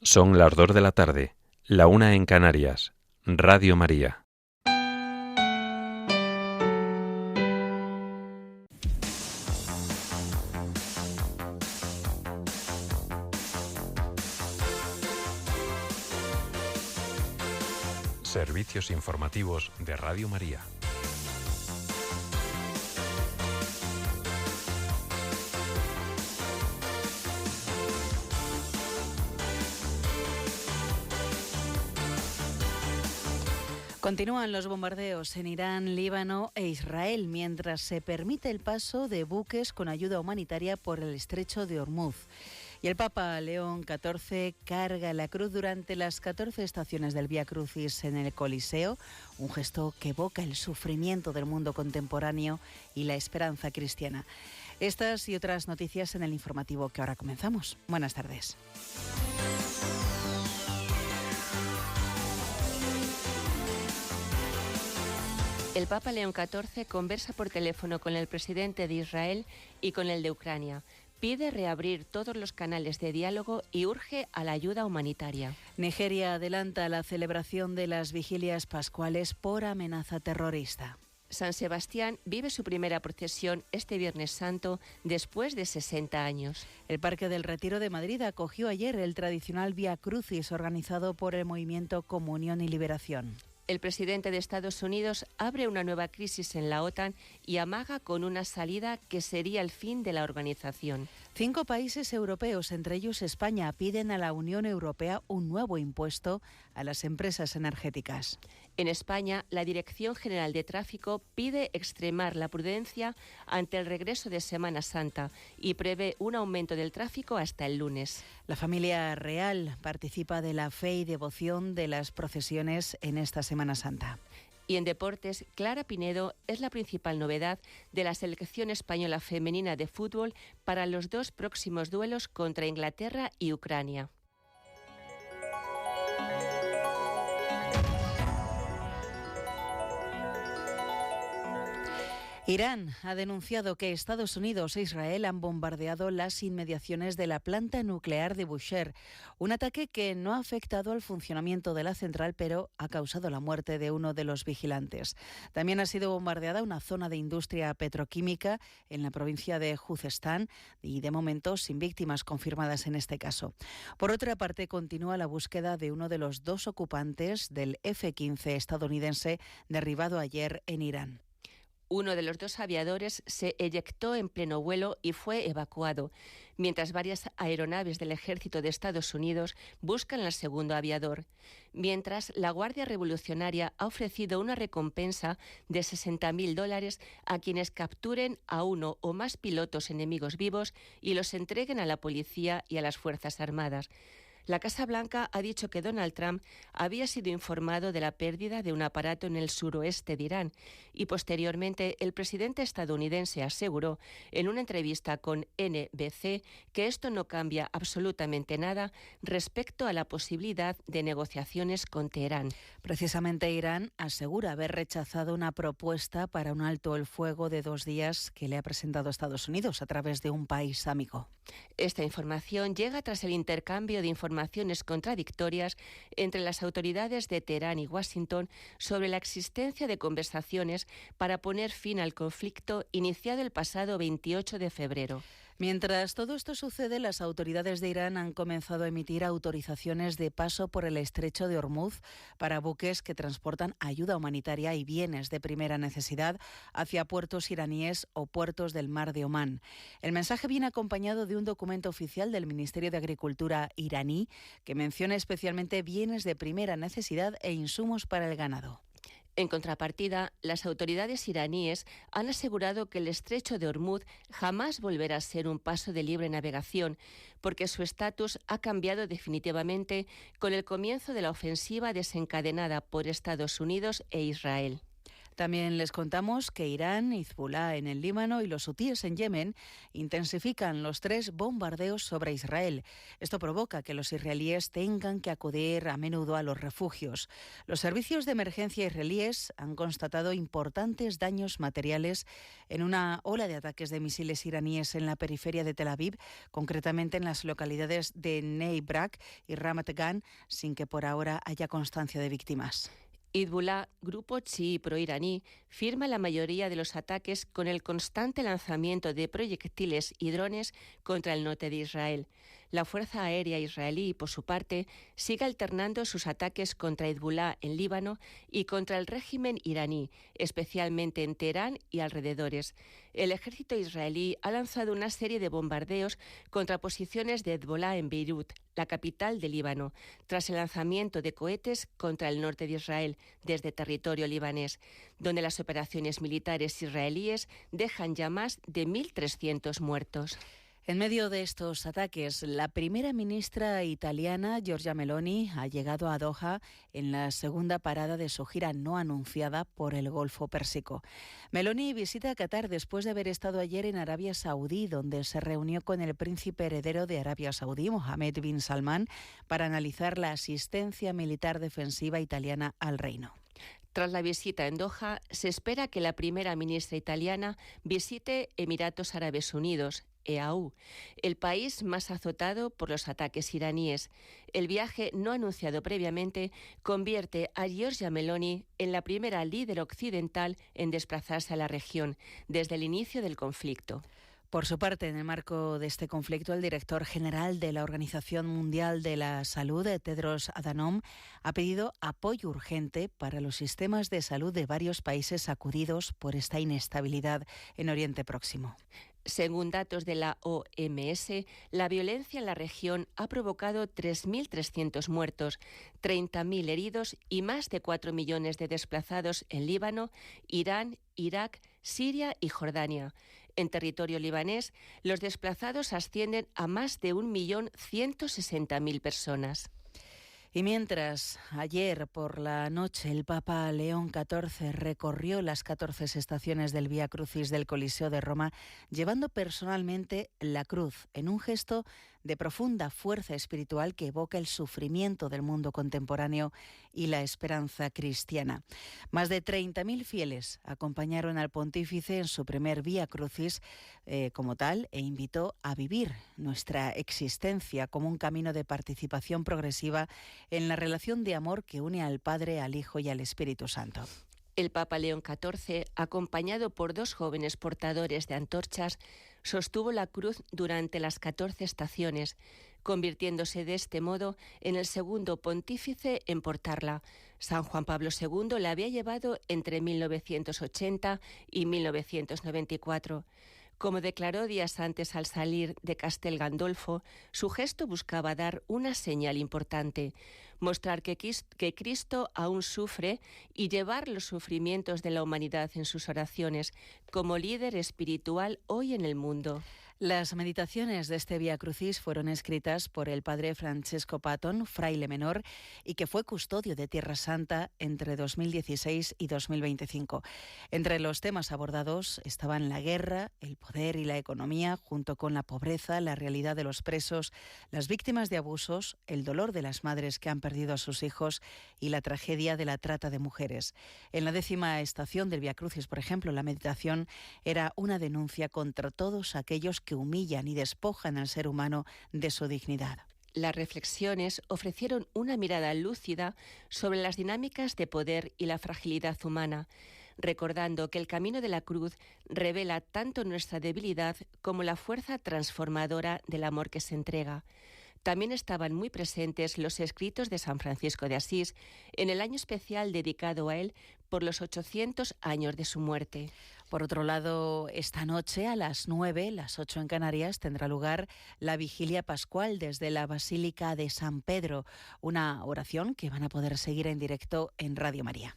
Son las 2 de la tarde, la 1 en Canarias. Radio María. Servicios informativos de Radio María. Continúan los bombardeos en Irán, Líbano e Israel mientras se permite el paso de buques con ayuda humanitaria por el estrecho de Ormuz. Y el Papa León XIV carga la cruz durante las 14 estaciones del Vía Crucis en el Coliseo, un gesto que evoca el sufrimiento del mundo contemporáneo y la esperanza cristiana. Estas y otras noticias en el informativo que ahora comenzamos. Buenas tardes. El Papa León XIV conversa por teléfono con el presidente de Israel y con el de Ucrania. Pide reabrir todos los canales de diálogo y urge a la ayuda humanitaria. Nigeria adelanta la celebración de las vigilias pascuales por amenaza terrorista. San Sebastián vive su primera procesión este Viernes Santo después de 60 años. El Parque del Retiro de Madrid acogió ayer el tradicional Vía Crucis organizado por el movimiento Comunión y Liberación. El presidente de Estados Unidos abre una nueva crisis en la OTAN y amaga con una salida que sería el fin de la organización. 5 países europeos, entre ellos España, piden a la Unión Europea un nuevo impuesto a las empresas energéticas. En España, la Dirección General de Tráfico pide extremar la prudencia ante el regreso de Semana Santa y prevé un aumento del tráfico hasta el lunes. La familia real participa de la fe y devoción de las procesiones en esta Semana Santa. Y en deportes, Clara Pinedo es la principal novedad de la selección española femenina de fútbol para los 2 próximos duelos contra Inglaterra y Ucrania. Irán ha denunciado que Estados Unidos e Israel han bombardeado las inmediaciones de la planta nuclear de Bushehr, un ataque que no ha afectado al funcionamiento de la central, pero ha causado la muerte de uno de los vigilantes. También ha sido bombardeada una zona de industria petroquímica en la provincia de Juzestán y, de momento, sin víctimas confirmadas en este caso. Por otra parte, continúa la búsqueda de uno de los 2 ocupantes del F-15 estadounidense derribado ayer en Irán. Uno de los 2 aviadores se eyectó en pleno vuelo y fue evacuado, mientras varias aeronaves del Ejército de Estados Unidos buscan al segundo aviador. Mientras, la Guardia Revolucionaria ha ofrecido una recompensa de $60.000 a quienes capturen a uno o más pilotos enemigos vivos y los entreguen a la policía y a las Fuerzas Armadas. La Casa Blanca ha dicho que Donald Trump había sido informado de la pérdida de un aparato en el suroeste de Irán y posteriormente el presidente estadounidense aseguró en una entrevista con NBC que esto no cambia absolutamente nada respecto a la posibilidad de negociaciones con Teherán. Precisamente Irán asegura haber rechazado una propuesta para un alto el fuego de 2 días que le ha presentado Estados Unidos a través de un país amigo. Esta información llega tras el intercambio de informaciones contradictorias entre las autoridades de Teherán y Washington sobre la existencia de conversaciones para poner fin al conflicto iniciado el pasado 28 de febrero. Mientras todo esto sucede, las autoridades de Irán han comenzado a emitir autorizaciones de paso por el estrecho de Ormuz para buques que transportan ayuda humanitaria y bienes de primera necesidad hacia puertos iraníes o puertos del mar de Omán. El mensaje viene acompañado de un documento oficial del Ministerio de Agricultura iraní que menciona especialmente bienes de primera necesidad e insumos para el ganado. En contrapartida, las autoridades iraníes han asegurado que el estrecho de Ormuz jamás volverá a ser un paso de libre navegación, porque su estatus ha cambiado definitivamente con el comienzo de la ofensiva desencadenada por Estados Unidos e Israel. También les contamos que Irán, Hezbolá en el Líbano y los hutíes en Yemen intensifican los 3 bombardeos sobre Israel. Esto provoca que los israelíes tengan que acudir a menudo a los refugios. Los servicios de emergencia israelíes han constatado importantes daños materiales en una ola de ataques de misiles iraníes en la periferia de Tel Aviv, concretamente en las localidades de Ney Brak y Ramat Gan, sin que por ahora haya constancia de víctimas. Hezbolá, grupo chií proiraní, firma la mayoría de los ataques con el constante lanzamiento de proyectiles y drones contra el norte de Israel. La Fuerza Aérea Israelí, por su parte, sigue alternando sus ataques contra Hezbolá en Líbano y contra el régimen iraní, especialmente en Teherán y alrededores. El ejército israelí ha lanzado una serie de bombardeos contra posiciones de Hezbolá en Beirut, la capital de Líbano, tras el lanzamiento de cohetes contra el norte de Israel desde territorio libanés, donde las operaciones militares israelíes dejan ya más de 1.300 muertos. En medio de estos ataques, la primera ministra italiana, Giorgia Meloni, ha llegado a Doha en la segunda parada de su gira no anunciada por el Golfo Pérsico. Meloni visita Qatar después de haber estado ayer en Arabia Saudí, donde se reunió con el príncipe heredero de Arabia Saudí, Mohammed bin Salman, para analizar la asistencia militar defensiva italiana al reino. Tras la visita en Doha, se espera que la primera ministra italiana visite Emiratos Árabes Unidos, EAU, el país más azotado por los ataques iraníes. El viaje no anunciado previamente convierte a Giorgia Meloni en la primera líder occidental en desplazarse a la región desde el inicio del conflicto. Por su parte, en el marco de este conflicto, el director general de la Organización Mundial de la Salud, Tedros Adhanom, ha pedido apoyo urgente para los sistemas de salud de varios países sacudidos por esta inestabilidad en Oriente Próximo. Según datos de la OMS, la violencia en la región ha provocado 3.300 muertos, 30.000 heridos y más de 4 millones de desplazados en Líbano, Irán, Irak, Siria y Jordania. En territorio libanés, los desplazados ascienden a más de 1.160.000 personas. Y mientras, ayer por la noche, el Papa León XIV recorrió las 14 estaciones del Vía Crucis del Coliseo de Roma, llevando personalmente la cruz, en un gesto de profunda fuerza espiritual que evoca el sufrimiento del mundo contemporáneo y la esperanza cristiana. Más de 30.000 fieles acompañaron al pontífice en su primer Vía Crucis como tal, e invitó a vivir nuestra existencia como un camino de participación progresiva en la relación de amor que une al Padre, al Hijo y al Espíritu Santo. El Papa León XIV, acompañado por 2 jóvenes portadores de antorchas, sostuvo la cruz durante las 14 estaciones, convirtiéndose de este modo en el segundo pontífice en portarla. San Juan Pablo II la había llevado entre 1980 y 1994. Como declaró días antes al salir de Castel Gandolfo, su gesto buscaba dar una señal importante, mostrar que Cristo aún sufre y llevar los sufrimientos de la humanidad en sus oraciones como líder espiritual hoy en el mundo. Las meditaciones de este Vía Crucis fueron escritas por el padre Francesco Patton, fraile menor, y que fue custodio de Tierra Santa entre 2016 y 2025. Entre los temas abordados estaban la guerra, el poder y la economía, junto con la pobreza, la realidad de los presos, las víctimas de abusos, el dolor de las madres que han perdido a sus hijos y la tragedia de la trata de mujeres. En la 10ª estación del Vía Crucis, por ejemplo, la meditación era una denuncia contra todos aquellos que humillan y despojan al ser humano de su dignidad. Las reflexiones ofrecieron una mirada lúcida sobre las dinámicas de poder y la fragilidad humana, recordando que el camino de la cruz revela tanto nuestra debilidad como la fuerza transformadora del amor que se entrega. También estaban muy presentes los escritos de San Francisco de Asís en el año especial dedicado a él por los 800 años de su muerte. Por otro lado, esta noche a las 9, las 8 en Canarias, tendrá lugar la Vigilia Pascual desde la Basílica de San Pedro, una oración que van a poder seguir en directo en Radio María.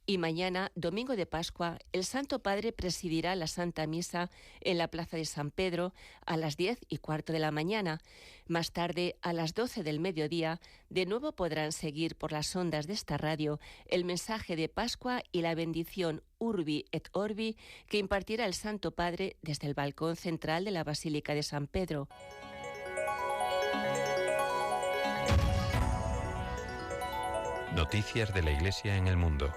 Y mañana, domingo de Pascua, el Santo Padre presidirá la Santa Misa en la Plaza de San Pedro a las 10:15 de la mañana. Más tarde, a las 12 del mediodía, de nuevo podrán seguir por las ondas de esta radio el mensaje de Pascua y la bendición Urbi et Orbi que impartirá el Santo Padre desde el balcón central de la Basílica de San Pedro. Noticias de la Iglesia en el mundo.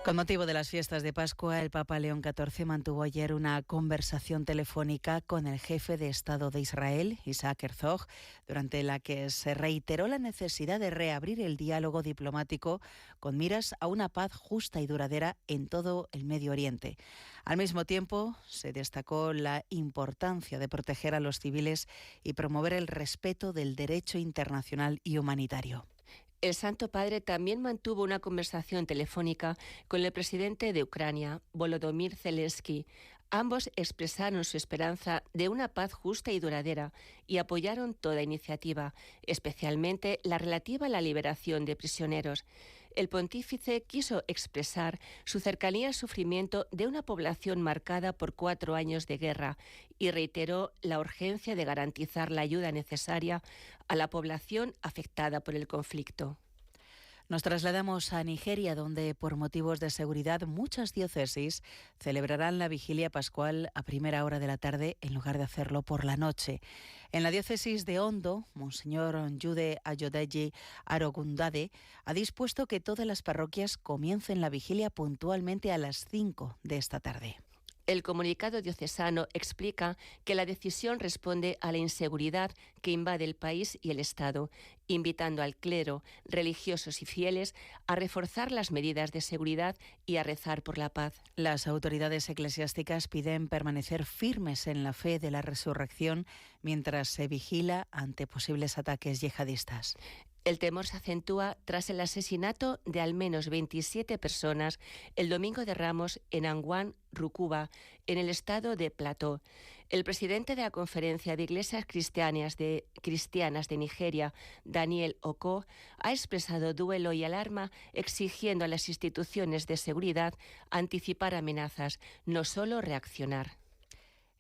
Con motivo de las fiestas de Pascua, el Papa León XIV mantuvo ayer una conversación telefónica con el jefe de Estado de Israel, Isaac Herzog, durante la que se reiteró la necesidad de reabrir el diálogo diplomático con miras a una paz justa y duradera en todo el Medio Oriente. Al mismo tiempo, se destacó la importancia de proteger a los civiles y promover el respeto del derecho internacional y humanitario. El Santo Padre también mantuvo una conversación telefónica con el presidente de Ucrania, Volodymyr Zelensky. Ambos expresaron su esperanza de una paz justa y duradera y apoyaron toda iniciativa, especialmente la relativa a la liberación de prisioneros. El pontífice quiso expresar su cercanía al sufrimiento de una población marcada por 4 años de guerra y reiteró la urgencia de garantizar la ayuda necesaria a la población afectada por el conflicto. Nos trasladamos a Nigeria, donde por motivos de seguridad muchas diócesis celebrarán la vigilia pascual a primera hora de la tarde en lugar de hacerlo por la noche. En la diócesis de Ondo, Monseñor Jude Ayodeji Arogundade ha dispuesto que todas las parroquias comiencen la vigilia puntualmente a las 5 de esta tarde. El comunicado diocesano explica que la decisión responde a la inseguridad que invade el país y el Estado, invitando al clero, religiosos y fieles a reforzar las medidas de seguridad y a rezar por la paz. Las autoridades eclesiásticas piden permanecer firmes en la fe de la resurrección mientras se vigila ante posibles ataques yihadistas. El temor se acentúa tras el asesinato de al menos 27 personas el domingo de Ramos en Anguan, Rukuba, en el estado de Plateau. El presidente de la Conferencia de Iglesias Cristianas de Nigeria, Daniel Oko, ha expresado duelo y alarma exigiendo a las instituciones de seguridad anticipar amenazas, no solo reaccionar.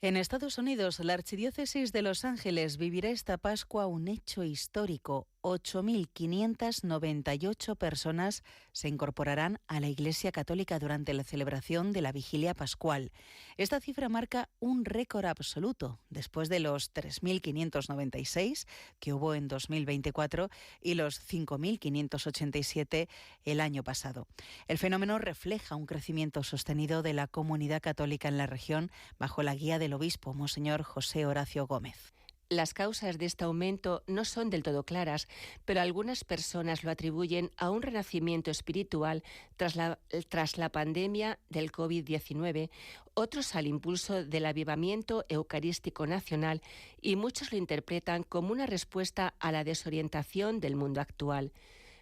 En Estados Unidos, la Archidiócesis de Los Ángeles vivirá esta Pascua un hecho histórico. 8.598 personas se incorporarán a la Iglesia Católica durante la celebración de la Vigilia Pascual. Esta cifra marca un récord absoluto, después de los 3.596 que hubo en 2024 y los 5.587 el año pasado. El fenómeno refleja un crecimiento sostenido de la comunidad católica en la región bajo la guía del obispo, Monseñor José Horacio Gómez. Las causas de este aumento no son del todo claras, pero algunas personas lo atribuyen a un renacimiento espiritual tras la pandemia del COVID-19, otros al impulso del avivamiento eucarístico nacional y muchos lo interpretan como una respuesta a la desorientación del mundo actual.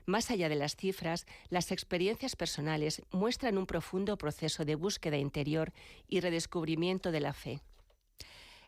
Más allá de las cifras, las experiencias personales muestran un profundo proceso de búsqueda interior y redescubrimiento de la fe.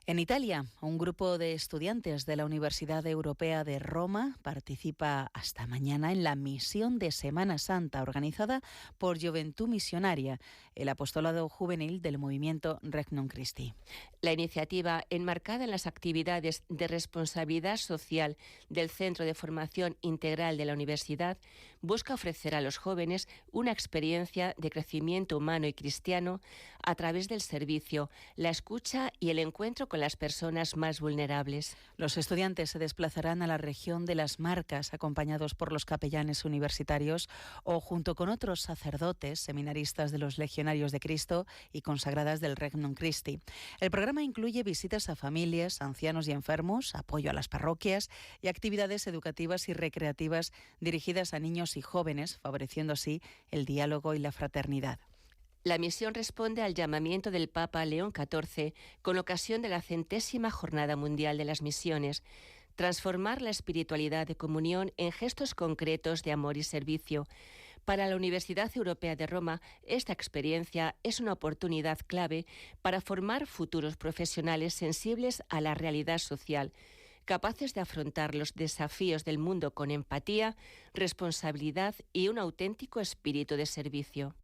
En Italia, un grupo de estudiantes de la Universidad Europea de Roma participa hasta mañana en la misión de Semana Santa organizada por Juventud Misionaria, el apostolado juvenil del movimiento Regnum Christi. La iniciativa, enmarcada en las actividades de responsabilidad social del Centro de Formación Integral de la Universidad, busca ofrecer a los jóvenes una experiencia de crecimiento humano y cristiano a través del servicio, la escucha y el encuentro con las personas más vulnerables. Los estudiantes se desplazarán a la región de las Marcas, acompañados por los capellanes universitarios o junto con otros sacerdotes, seminaristas de los Legionarios de Cristo y consagradas del Regnum Christi. El programa incluye visitas a familias, ancianos y enfermos, apoyo a las parroquias y actividades educativas y recreativas dirigidas a niños y jóvenes, favoreciendo así el diálogo y la fraternidad. La misión responde al llamamiento del Papa León XIV con ocasión de la 100ª Jornada Mundial de las Misiones, transformar la espiritualidad de comunión en gestos concretos de amor y servicio. Para la Universidad Europea de Roma, esta experiencia es una oportunidad clave para formar futuros profesionales sensibles a la realidad social. capaces de afrontar los desafíos del mundo con empatía, responsabilidad y un auténtico espíritu de servicio.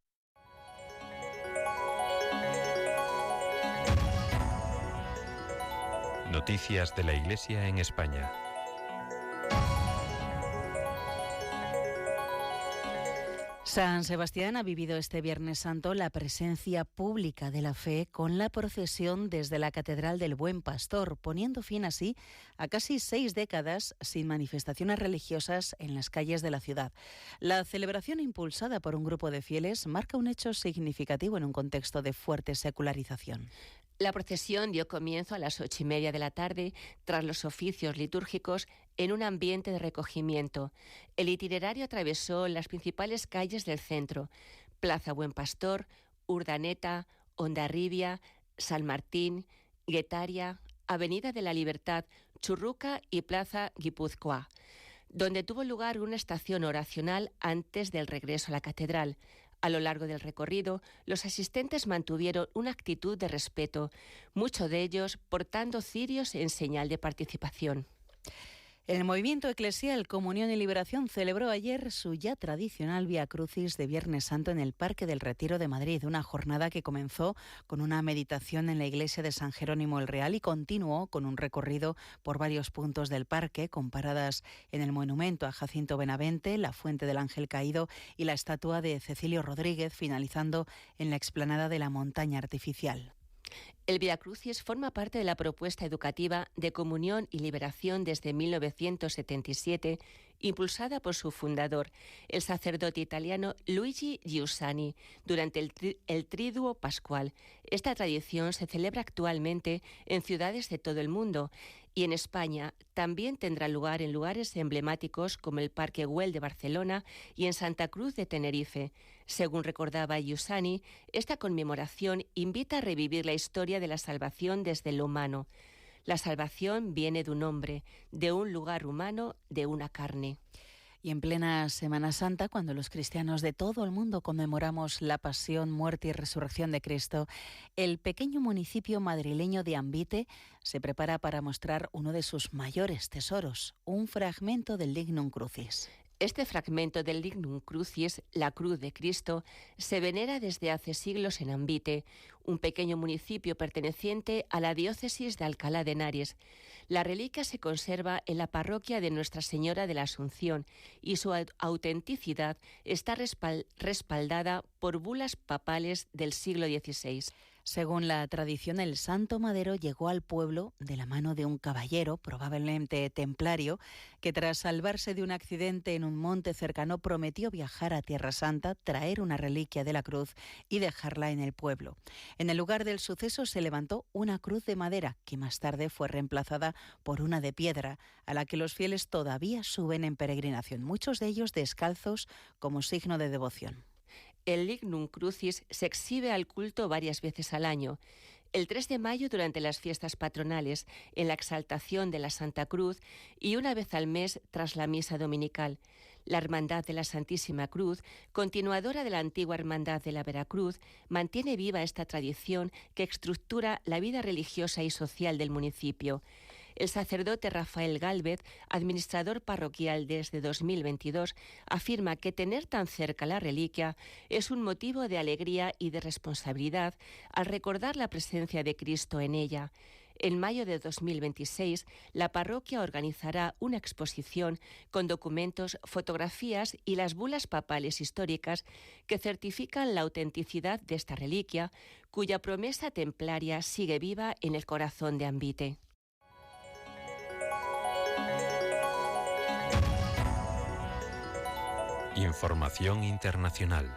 Noticias de la Iglesia en España. San Sebastián ha vivido este Viernes Santo la presencia pública de la fe con la procesión desde la Catedral del Buen Pastor, poniendo fin así a casi 6 décadas sin manifestaciones religiosas en las calles de la ciudad. La celebración, impulsada por un grupo de fieles, marca un hecho significativo en un contexto de fuerte secularización. La procesión dio comienzo a las 8:30 de la tarde, tras los oficios litúrgicos, en un ambiente de recogimiento. El itinerario atravesó las principales calles del centro: Plaza Buen Pastor, Urdaneta, Hondarribia, San Martín, Guetaria, Avenida de la Libertad, Churruca y Plaza Guipúzcoa, donde tuvo lugar una estación oracional antes del regreso a la catedral. A lo largo del recorrido, los asistentes mantuvieron una actitud de respeto, muchos de ellos portando cirios en señal de participación. El movimiento eclesial Comunión y Liberación celebró ayer su ya tradicional Vía Crucis de Viernes Santo en el Parque del Retiro de Madrid, una jornada que comenzó con una meditación en la iglesia de San Jerónimo el Real y continuó con un recorrido por varios puntos del parque, con paradas en el monumento a Jacinto Benavente, la Fuente del Ángel Caído y la estatua de Cecilio Rodríguez, finalizando en la explanada de la Montaña Artificial. El Vía Crucis forma parte de la propuesta educativa de Comunión y Liberación desde 1977, impulsada por su fundador, el sacerdote italiano Luigi Giussani, durante el Triduo Pascual. Esta tradición se celebra actualmente en ciudades de todo el mundo y en España también tendrá lugar en lugares emblemáticos como el Parque Güell de Barcelona y en Santa Cruz de Tenerife. Según recordaba Giussani, esta conmemoración invita a revivir la historia de la salvación desde lo humano. La salvación viene de un hombre, de un lugar humano, de una carne. Y en plena Semana Santa, cuando los cristianos de todo el mundo conmemoramos la pasión, muerte y resurrección de Cristo, el pequeño municipio madrileño de Ambite se prepara para mostrar uno de sus mayores tesoros, un fragmento del Lignum Crucis. Este fragmento del Lignum Crucis, la cruz de Cristo, se venera desde hace siglos en Ambite, un pequeño municipio perteneciente a la diócesis de Alcalá de Henares. La reliquia se conserva en la parroquia de Nuestra Señora de la Asunción y su autenticidad está respaldada por bulas papales del siglo XVI. Según la tradición, el santo madero llegó al pueblo de la mano de un caballero, probablemente templario, que tras salvarse de un accidente en un monte cercano prometió viajar a Tierra Santa, traer una reliquia de la cruz y dejarla en el pueblo. En el lugar del suceso se levantó una cruz de madera, que más tarde fue reemplazada por una de piedra, a la que los fieles todavía suben en peregrinación, muchos de ellos descalzos como signo de devoción. El Lignum Crucis se exhibe al culto varias veces al año. El 3 de mayo durante las fiestas patronales, en la exaltación de la Santa Cruz y una vez al mes tras la misa dominical. La Hermandad de la Santísima Cruz, continuadora de la antigua Hermandad de la Veracruz, mantiene viva esta tradición que estructura la vida religiosa y social del municipio. El sacerdote Rafael Gálvez, administrador parroquial desde 2022, afirma que tener tan cerca la reliquia es un motivo de alegría y de responsabilidad al recordar la presencia de Cristo en ella. En mayo de 2026, la parroquia organizará una exposición con documentos, fotografías y las bulas papales históricas que certifican la autenticidad de esta reliquia, cuya promesa templaria sigue viva en el corazón de Ambite. Información internacional.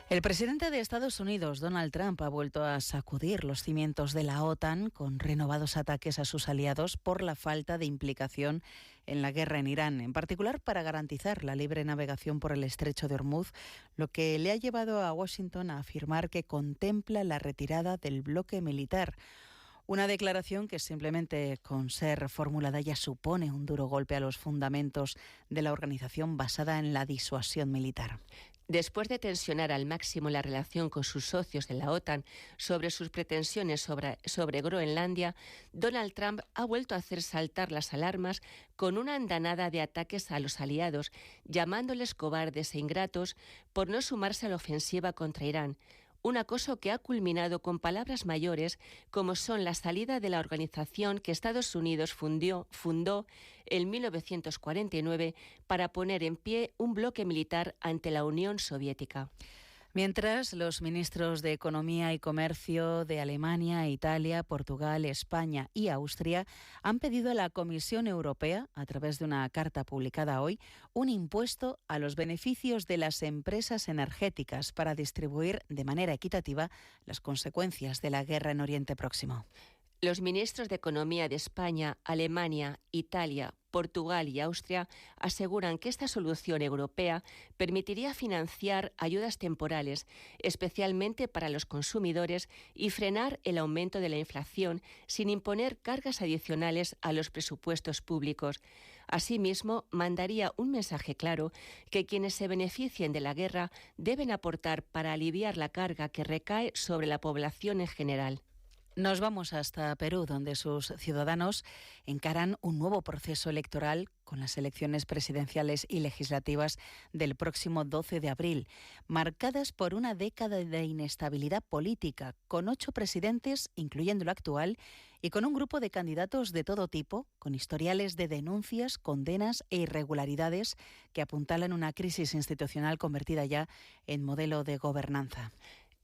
El presidente de Estados Unidos, Donald Trump, ha vuelto a sacudir los cimientos de la OTAN con renovados ataques a sus aliados por la falta de implicación en la guerra en Irán, en particular para garantizar la libre navegación por el estrecho de Hormuz, lo que le ha llevado a Washington a afirmar que contempla la retirada del bloque militar. Una declaración que simplemente con ser formulada ya supone un duro golpe a los fundamentos de la organización basada en la disuasión militar. Después de tensionar al máximo la relación con sus socios de la OTAN sobre sus pretensiones sobre Groenlandia, Donald Trump ha vuelto a hacer saltar las alarmas con una andanada de ataques a los aliados, llamándoles cobardes e ingratos por no sumarse a la ofensiva contra Irán. Un acoso que ha culminado con palabras mayores como son la salida de la organización que Estados Unidos fundó en 1949 para poner en pie un bloque militar ante la Unión Soviética. Mientras, los ministros de Economía y Comercio de Alemania, Italia, Portugal, España y Austria han pedido a la Comisión Europea, a través de una carta publicada hoy, un impuesto a los beneficios de las empresas energéticas para distribuir de manera equitativa las consecuencias de la guerra en Oriente Próximo. Los ministros de Economía de España, Alemania, Italia, Portugal y Austria aseguran que esta solución europea permitiría financiar ayudas temporales, especialmente para los consumidores, y frenar el aumento de la inflación sin imponer cargas adicionales a los presupuestos públicos. Asimismo, mandaría un mensaje claro que quienes se beneficien de la guerra deben aportar para aliviar la carga que recae sobre la población en general. Nos vamos hasta Perú, donde sus ciudadanos encaran un nuevo proceso electoral con las elecciones presidenciales y legislativas del próximo 12 de abril, marcadas por una década de inestabilidad política, con 8 presidentes, incluyendo el actual, y con un grupo de candidatos de todo tipo, con historiales de denuncias, condenas e irregularidades que apuntalan una crisis institucional convertida ya en modelo de gobernanza.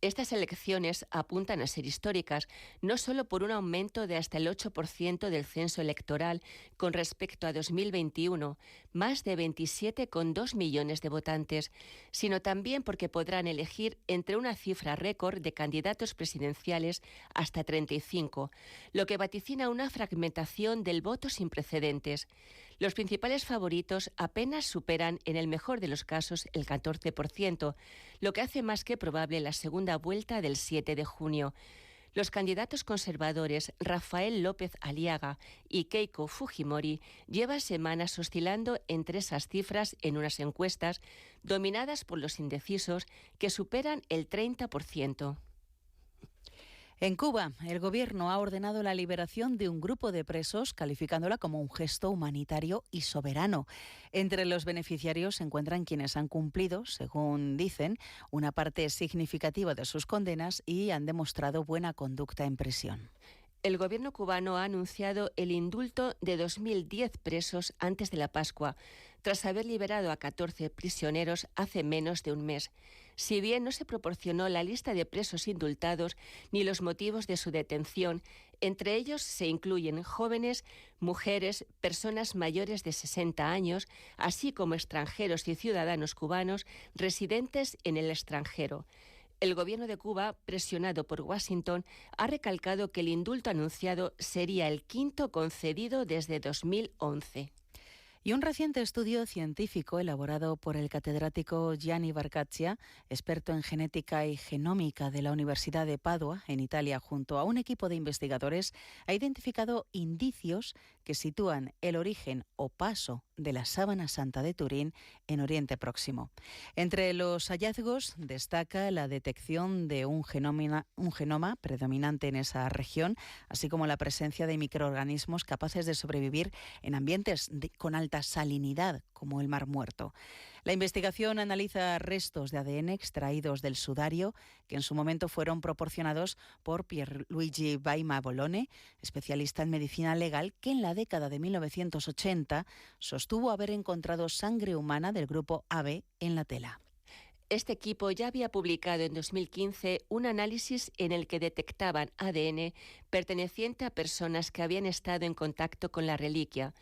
Estas elecciones apuntan a ser históricas, no solo por un aumento de hasta el 8% del censo electoral con respecto a 2021, más de 27,2 millones de votantes, sino también porque podrán elegir entre una cifra récord de candidatos presidenciales hasta 35, lo que vaticina una fragmentación del voto sin precedentes. Los principales favoritos apenas superan, en el mejor de los casos, el 14%, lo que hace más que probable la segunda vuelta del 7 de junio. Los candidatos conservadores Rafael López Aliaga y Keiko Fujimori llevan semanas oscilando entre esas cifras en unas encuestas dominadas por los indecisos que superan el 30%. En Cuba, el gobierno ha ordenado la liberación de un grupo de presos, calificándola como un gesto humanitario y soberano. Entre los beneficiarios se encuentran quienes han cumplido, según dicen, una parte significativa de sus condenas y han demostrado buena conducta en prisión. El gobierno cubano ha anunciado el indulto de 2.010 presos antes de la Pascua, tras haber liberado a 14 prisioneros hace menos de un mes. Si bien no se proporcionó la lista de presos indultados ni los motivos de su detención, entre ellos se incluyen jóvenes, mujeres, personas mayores de 60 años, así como extranjeros y ciudadanos cubanos residentes en el extranjero. El gobierno de Cuba, presionado por Washington, ha recalcado que el indulto anunciado sería el quinto concedido desde 2011. Y un reciente estudio científico elaborado por el catedrático Gianni Barcaccia, experto en genética y genómica de la Universidad de Padua, en Italia, junto a un equipo de investigadores, ha identificado indicios que sitúan el origen o paso de la sábana santa de Turín en Oriente Próximo. Entre los hallazgos destaca la detección de un genoma predominante en esa región, así como la presencia de microorganismos capaces de sobrevivir en ambientes con alta salinidad, como el Mar Muerto. La investigación analiza restos de ADN extraídos del sudario, que en su momento fueron proporcionados por Pierluigi Baima Bolone, especialista en medicina legal, que en la década de 1980 sostuvo haber encontrado sangre humana del grupo AB en la tela. Este equipo ya había publicado en 2015 un análisis en el que detectaban ADN perteneciente a personas que habían estado en contacto con la reliquia.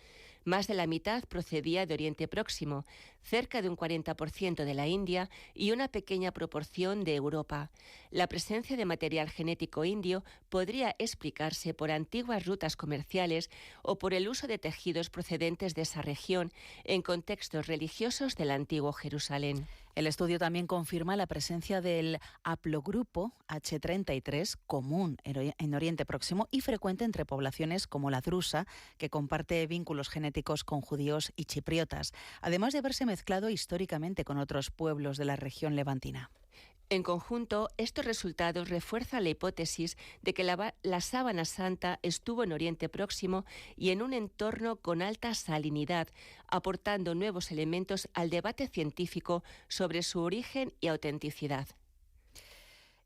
Más de la mitad procedía de Oriente Próximo, cerca de un 40% de la India y una pequeña proporción de Europa. La presencia de material genético indio podría explicarse por antiguas rutas comerciales o por el uso de tejidos procedentes de esa región en contextos religiosos del antiguo Jerusalén. El estudio también confirma la presencia del haplogrupo H33, común en Oriente Próximo y frecuente entre poblaciones como la drusa, que comparte vínculos genéticos con judíos y chipriotas, además de haberse mezclado históricamente con otros pueblos de la región levantina. En conjunto, estos resultados refuerzan la hipótesis de que la sábana santa estuvo en Oriente Próximo y en un entorno con alta salinidad, aportando nuevos elementos al debate científico sobre su origen y autenticidad.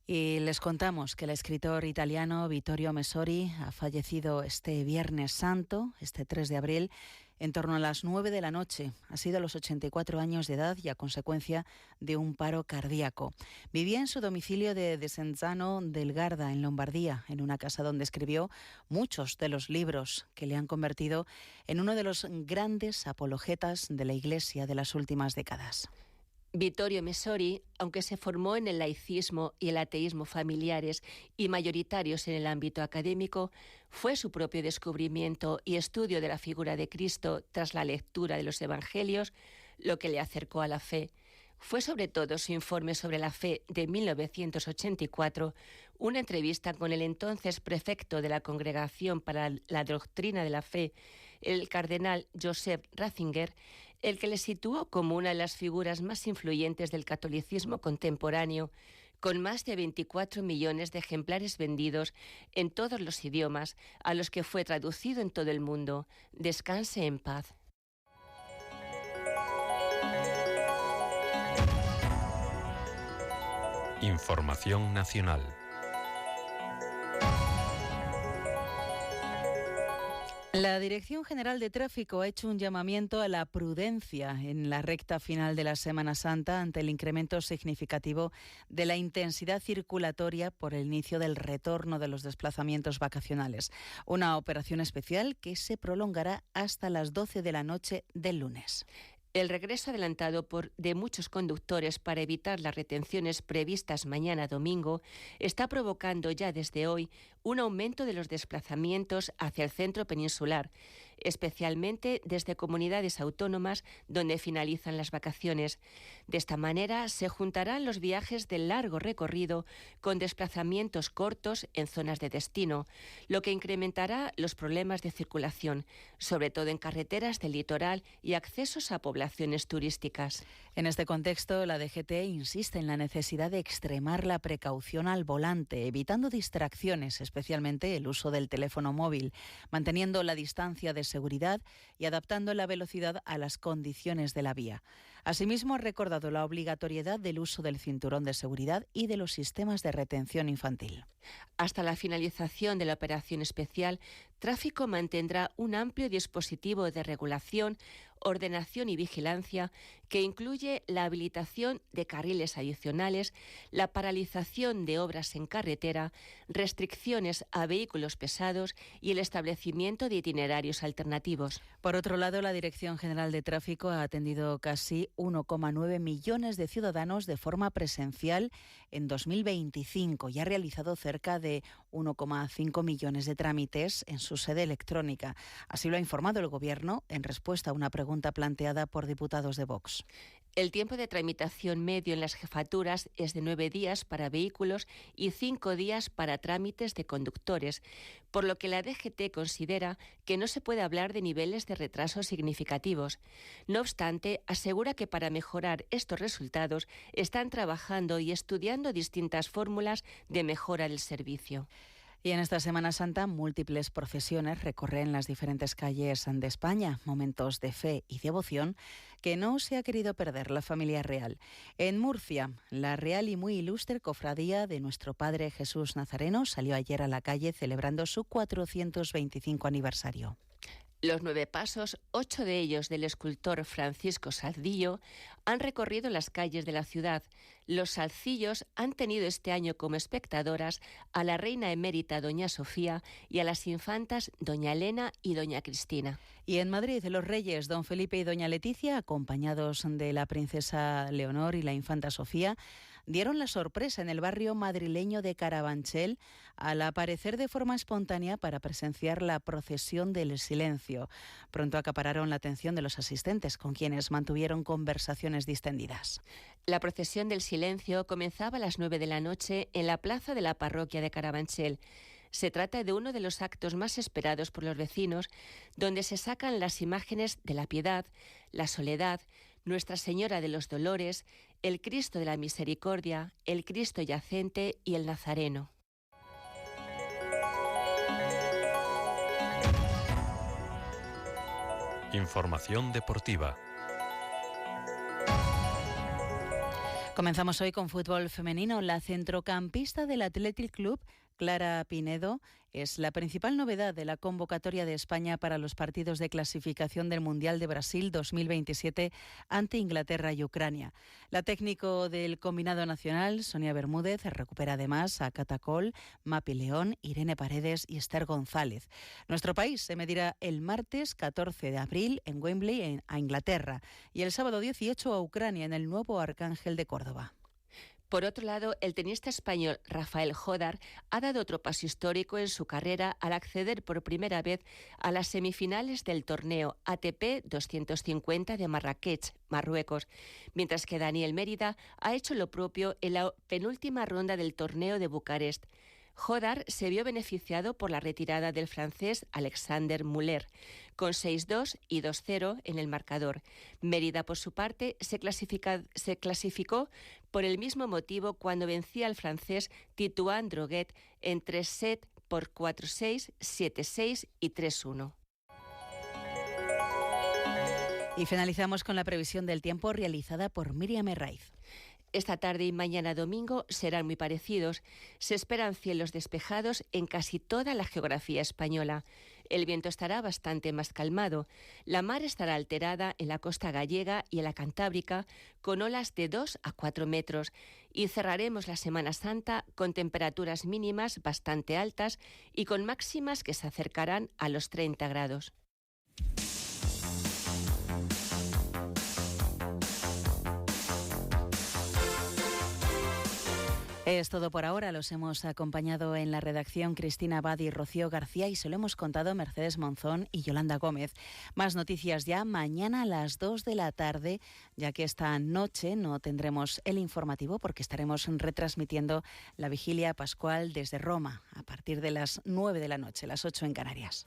Y les contamos que el escritor italiano Vittorio Messori ha fallecido este Viernes Santo, este 3 de abril, en torno a las 9 de la noche. Ha sido a los 84 años de edad y a consecuencia de un paro cardíaco. Vivía en su domicilio de Desenzano del Garda, en Lombardía, en una casa donde escribió muchos de los libros que le han convertido en uno de los grandes apologetas de la Iglesia de las últimas décadas. Vittorio Messori, aunque se formó en el laicismo y el ateísmo familiares y mayoritarios en el ámbito académico, fue su propio descubrimiento y estudio de la figura de Cristo tras la lectura de los Evangelios lo que le acercó a la fe. Fue sobre todo su informe sobre la fe de 1984, una entrevista con el entonces prefecto de la Congregación para la Doctrina de la Fe, el cardenal Joseph Ratzinger, el que le situó como una de las figuras más influyentes del catolicismo contemporáneo, con más de 24 millones de ejemplares vendidos en todos los idiomas, a los que fue traducido en todo el mundo. Descanse en paz. Información nacional. La Dirección General de Tráfico ha hecho un llamamiento a la prudencia en la recta final de la Semana Santa ante el incremento significativo de la intensidad circulatoria por el inicio del retorno de los desplazamientos vacacionales. Una operación especial que se prolongará hasta las 12 de la noche del lunes. El regreso adelantado de muchos conductores para evitar las retenciones previstas mañana domingo está provocando ya desde hoy un aumento de los desplazamientos hacia el centro peninsular, especialmente desde comunidades autónomas donde finalizan las vacaciones. De esta manera se juntarán los viajes de largo recorrido con desplazamientos cortos en zonas de destino, lo que incrementará los problemas de circulación, sobre todo en carreteras del litoral y accesos a poblaciones turísticas. En este contexto, la DGT insiste en la necesidad de extremar la precaución al volante, evitando distracciones, especialmente el uso del teléfono móvil, manteniendo la distancia de seguridad y adaptando la velocidad a las condiciones de la vía. Asimismo, ha recordado la obligatoriedad del uso del cinturón de seguridad y de los sistemas de retención infantil. Hasta la finalización de la operación especial, Tráfico mantendrá un amplio dispositivo de regulación, ordenación y vigilancia que incluye la habilitación de carriles adicionales, la paralización de obras en carretera, restricciones a vehículos pesados y el establecimiento de itinerarios alternativos. Por otro lado, la Dirección General de Tráfico ha atendido casi 1,9 millones de ciudadanos de forma presencial en 2025 y ha realizado cerca de 1,5 millones de trámites en su sede electrónica. Así lo ha informado el Gobierno en respuesta a una pregunta planteada por diputados de Vox. El tiempo de tramitación medio en las jefaturas es de 9 días para vehículos y 5 días para trámites de conductores, por lo que la DGT considera que no se puede hablar de niveles de retraso significativos. No obstante, asegura que para mejorar estos resultados están trabajando y estudiando distintas fórmulas de mejora del servicio. Y en esta Semana Santa, múltiples procesiones recorren las diferentes calles de España, momentos de fe y devoción que no se ha querido perder la familia real. En Murcia, la real y muy ilustre cofradía de nuestro Padre Jesús Nazareno salió ayer a la calle celebrando su 425 aniversario. Los 9 pasos, 8 de ellos del escultor Francisco Salzillo, han recorrido las calles de la ciudad. Los salzillos han tenido este año como espectadoras a la reina emérita doña Sofía y a las infantas doña Elena y doña Cristina. Y en Madrid, los reyes don Felipe y doña Leticia, acompañados de la princesa Leonor y la infanta Sofía, dieron la sorpresa en el barrio madrileño de Carabanchel al aparecer de forma espontánea para presenciar la procesión del silencio. Pronto acapararon la atención de los asistentes, con quienes mantuvieron conversaciones distendidas. La procesión del silencio comenzaba a las 9 de la noche en la plaza de la parroquia de Carabanchel. Se trata de uno de los actos más esperados por los vecinos, donde se sacan las imágenes de la Piedad, la Soledad, Nuestra Señora de los Dolores, el Cristo de la Misericordia, el Cristo Yacente y el Nazareno. Información deportiva. Comenzamos hoy con fútbol femenino. La centrocampista del Athletic Club, Clara Pinedo, es la principal novedad de la convocatoria de España para los partidos de clasificación del Mundial de Brasil 2027 ante Inglaterra y Ucrania. La técnico del combinado nacional, Sonia Bermúdez, recupera además a Cata Coll, Mapi León, Irene Paredes y Esther González. Nuestro país se medirá el martes 14 de abril en Wembley a Inglaterra y el sábado 18 a Ucrania en el nuevo Arcángel de Córdoba. Por otro lado, el tenista español Rafael Jodar ha dado otro paso histórico en su carrera al acceder por primera vez a las semifinales del torneo ATP 250 de Marrakech, Marruecos, mientras que Daniel Mérida ha hecho lo propio en la penúltima ronda del torneo de Bucarest. Jodar se vio beneficiado por la retirada del francés Alexander Muller, con 6-2 y 2-0 en el marcador. Mérida, por su parte, se clasificó por el mismo motivo cuando vencía al francés Titouan Droguet en 3 sets por 4-6, 7-6 y 3-1. Y finalizamos con la previsión del tiempo realizada por Miriam Herraiz. Esta tarde y mañana domingo serán muy parecidos. Se esperan cielos despejados en casi toda la geografía española. El viento estará bastante más calmado. La mar estará alterada en la costa gallega y en la cantábrica, con olas de 2 a 4 metros. Y cerraremos la Semana Santa con temperaturas mínimas bastante altas y con máximas que se acercarán a los 30 grados. Es todo por ahora. Los hemos acompañado en la redacción Cristina Abad y Rocío García y se lo hemos contado Mercedes Monzón y Yolanda Gómez. Más noticias ya mañana a las 2 de la tarde, ya que esta noche no tendremos el informativo porque estaremos retransmitiendo la vigilia pascual desde Roma a partir de las 9 de la noche, las 8 en Canarias.